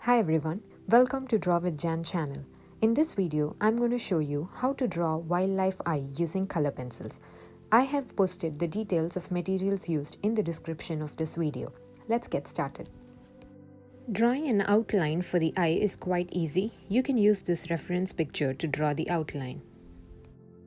Hi everyone, welcome to Draw with Jan channel. In this video, I'm going to show you how to draw wildlife eye using color pencils. I have posted the details of materials used in the description of this video. Let's get started. Drawing an outline for the eye is quite easy. You can use this reference picture to draw the outline.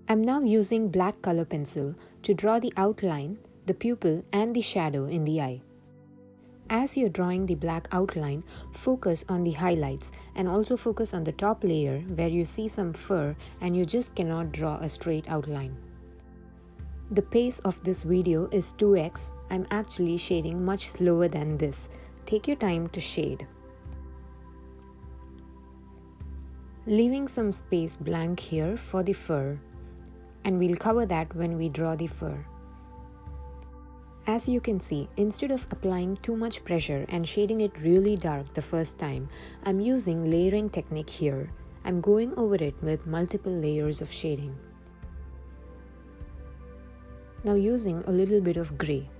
I'm now using black color pencil to draw the outline, the pupil and the shadow in the eye. As you're drawing the black outline, focus on the highlights and also focus on the top layer where you see some fur and you just cannot draw a straight outline. The pace of this video is 2x. I'm actually shading much slower than this. Take your time to shade. Leaving some space blank here for the fur, and we'll cover that when we draw the fur. As you can see, instead of applying too much pressure and shading it really dark the first time, I'm using layering technique here. I'm going over it with multiple layers of shading. Now using a little bit of gray.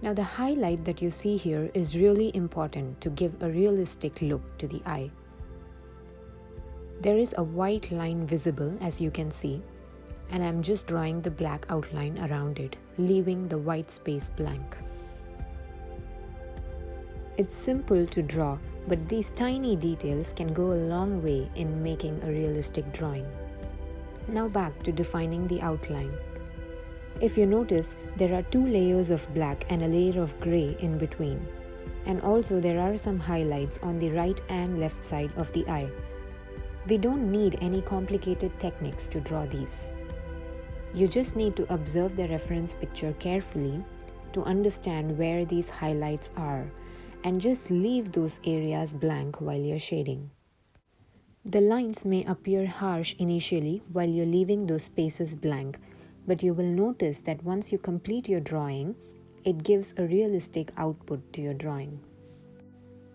Now the highlight that you see here is really important to give a realistic look to the eye. There is a white line visible as you can see, and I'm just drawing the black outline around it, leaving the white space blank. It's simple to draw, but these tiny details can go a long way in making a realistic drawing. Now back to defining the outline. If you notice, there are two layers of black and a layer of gray in between. And also there are some highlights on the right and left side of the eye. We don't need any complicated techniques to draw these. You just need to observe the reference picture carefully to understand where these highlights are, and just leave those areas blank while you're shading. The lines may appear harsh initially while you're leaving those spaces blank, but you will notice that once you complete your drawing, it gives a realistic output to your drawing.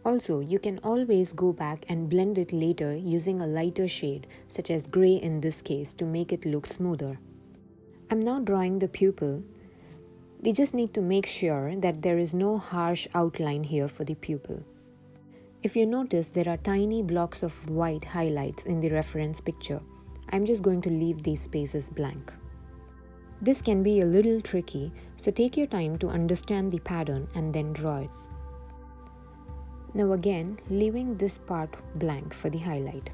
Also, you can always go back and blend it later using a lighter shade, such as gray in this case, to make it look smoother. I'm now drawing the pupil. We just need to make sure that there is no harsh outline here for the pupil. If you notice, there are tiny blocks of white highlights in the reference picture. I'm just going to leave these spaces blank. This can be a little tricky, so take your time to understand the pattern and then draw it. Now again, leaving this part blank for the highlight.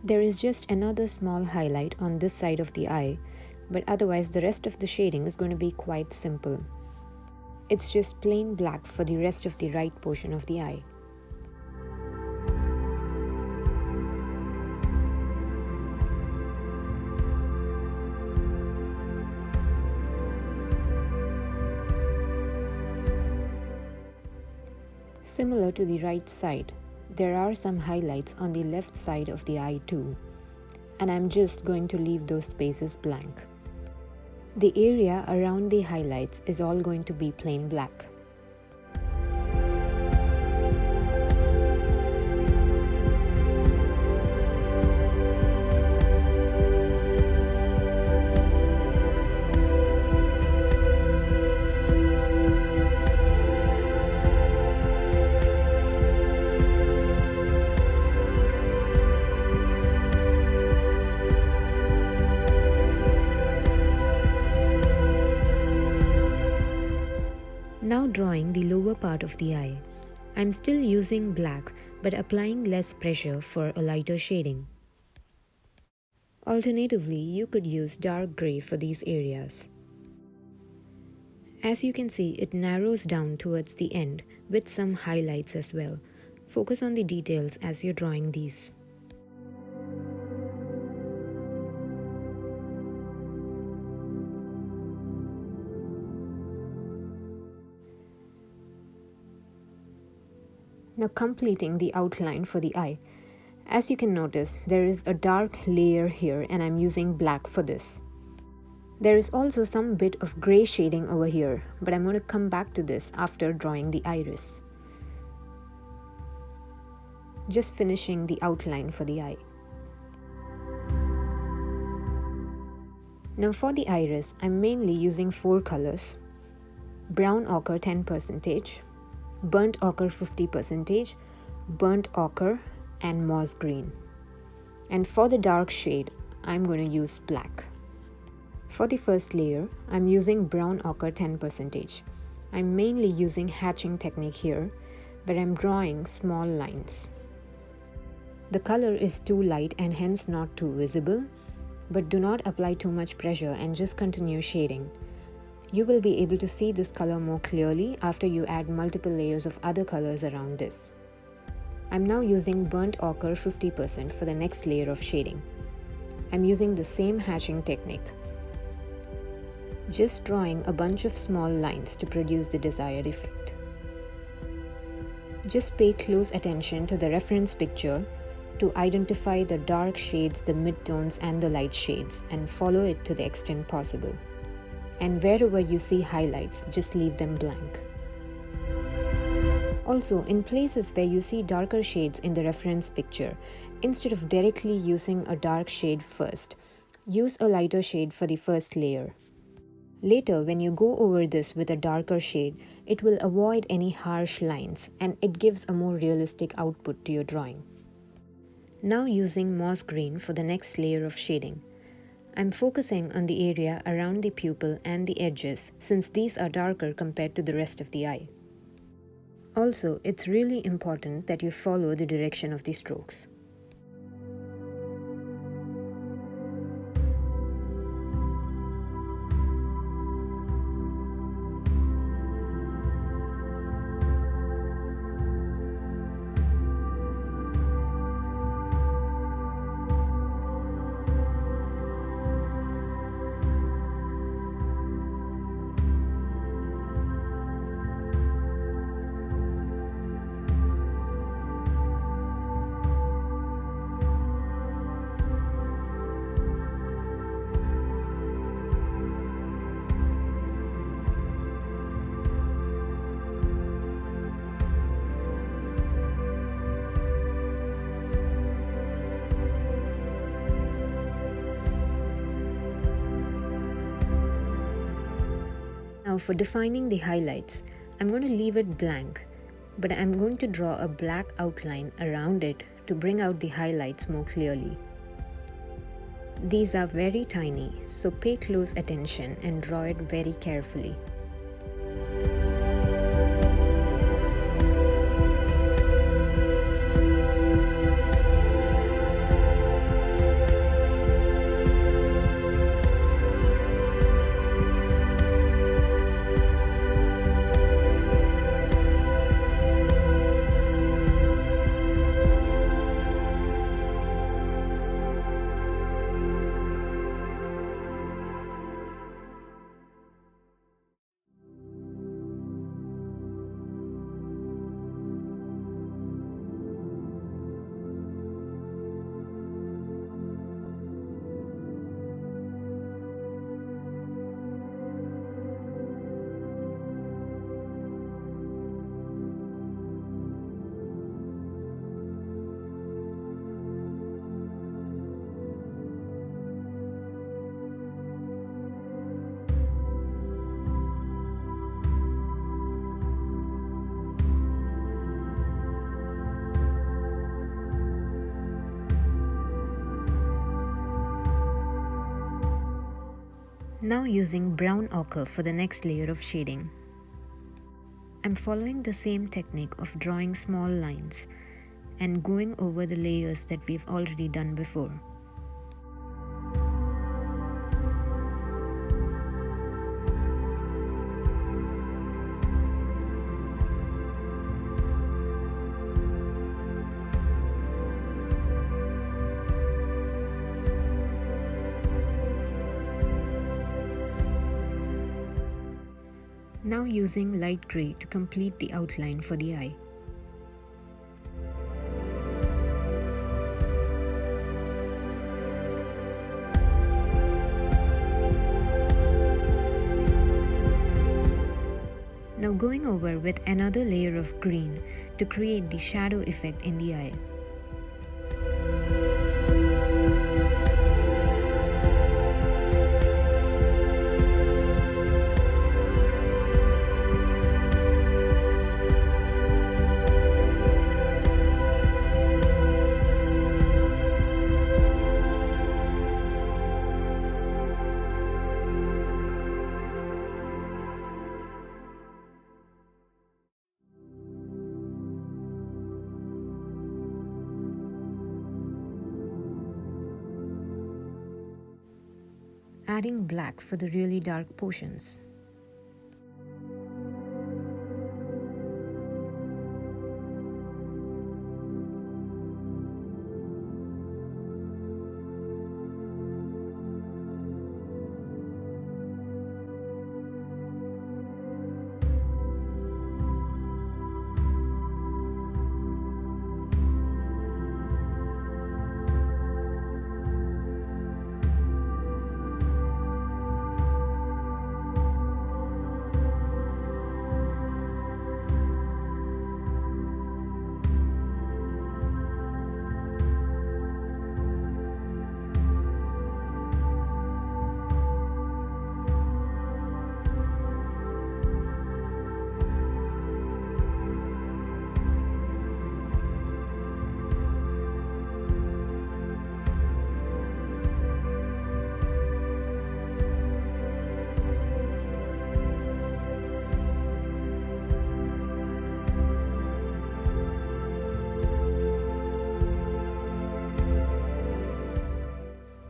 There is just another small highlight on this side of the eye, but otherwise the rest of the shading is going to be quite simple. It's just plain black for the rest of the right portion of the eye. Similar to the right side, there are some highlights on the left side of the eye too, and I'm just going to leave those spaces blank. The area around the highlights is all going to be plain black. Now drawing the lower part of the eye. I'm still using black but applying less pressure for a lighter shading. Alternatively, you could use dark gray for these areas. As you can see, it narrows down towards the end with some highlights as well. Focus on the details as you're drawing these. Now completing the outline for the eye. As you can notice, there is a dark layer here and I'm using black for this. There is also some bit of gray shading over here, but I'm going to come back to this after drawing the iris. Just finishing the outline for the eye. Now for the iris, I'm mainly using 4 colors: brown ochre 10%, burnt ochre 50%, burnt ochre, and moss green. And for the dark shade, I'm going to use black. For the first layer, I'm using brown ochre 10%. I'm mainly using hatching technique here, but I'm drawing small lines. The color is too light and hence not too visible, but do not apply too much pressure and just continue shading. You will be able to see this color more clearly after you add multiple layers of other colors around this. I'm now using burnt ochre 50% for the next layer of shading. I'm using the same hatching technique. Just drawing a bunch of small lines to produce the desired effect. Just pay close attention to the reference picture to identify the dark shades, the midtones, and the light shades, and follow it to the extent possible. And wherever you see highlights, just leave them blank. Also, in places where you see darker shades in the reference picture, instead of directly using a dark shade first, use a lighter shade for the first layer. Later, when you go over this with a darker shade, it will avoid any harsh lines and it gives a more realistic output to your drawing. Now using moss green for the next layer of shading. I'm focusing on the area around the pupil and the edges since these are darker compared to the rest of the eye. Also, it's really important that you follow the direction of the strokes. Now for defining the highlights, I'm going to leave it blank, but I'm going to draw a black outline around it to bring out the highlights more clearly. These are very tiny, so pay close attention and draw it very carefully. Now using brown ochre for the next layer of shading. I'm following the same technique of drawing small lines and going over the layers that we've already done before. Now using light grey to complete the outline for the eye. Now going over with another layer of green to create the shadow effect in the eye. adding black for the really dark portions.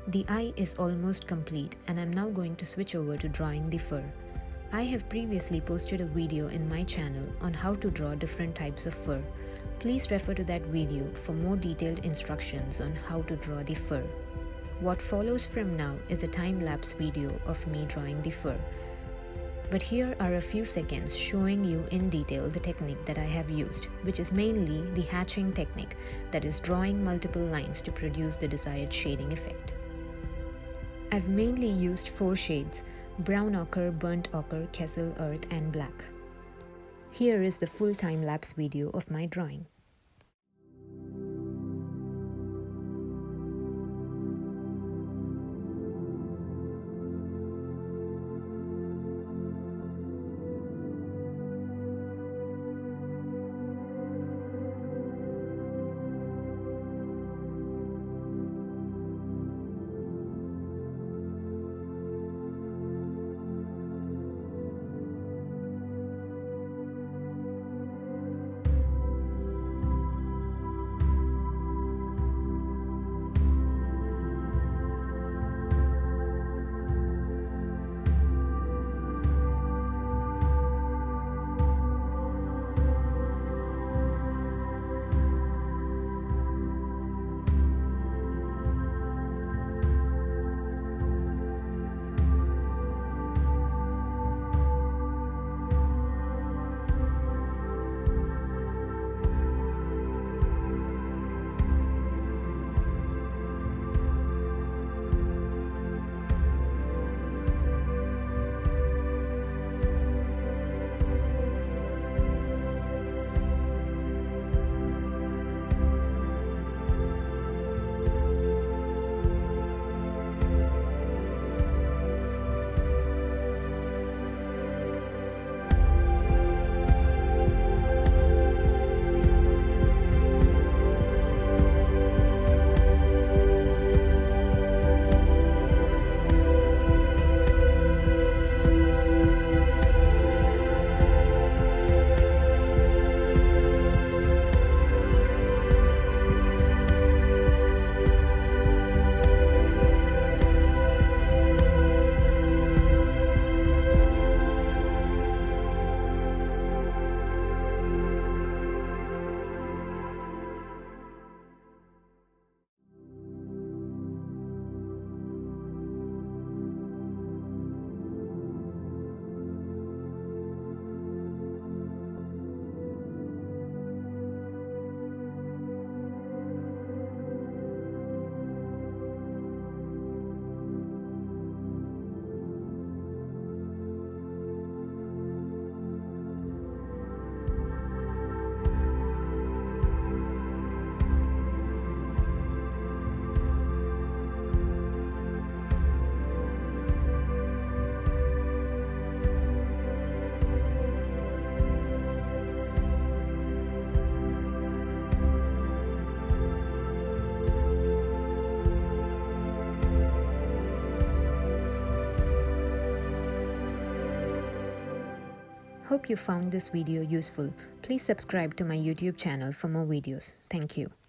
The eye is almost complete, and I'm now going to switch over to drawing the fur. I have previously posted a video in my channel on how to draw different types of fur. Please refer to that video for more detailed instructions on how to draw the fur. What follows from now is a time-lapse video of me drawing the fur. But here are a few seconds showing you in detail the technique that I have used, which is mainly the hatching technique, that is drawing multiple lines to produce the desired shading effect. I've mainly used 4 shades: brown ochre, burnt ochre, Cassel, earth and black. Here is the full time-lapse video of my drawing. Hope you found this video useful. Please subscribe to my YouTube channel for more videos. Thank you.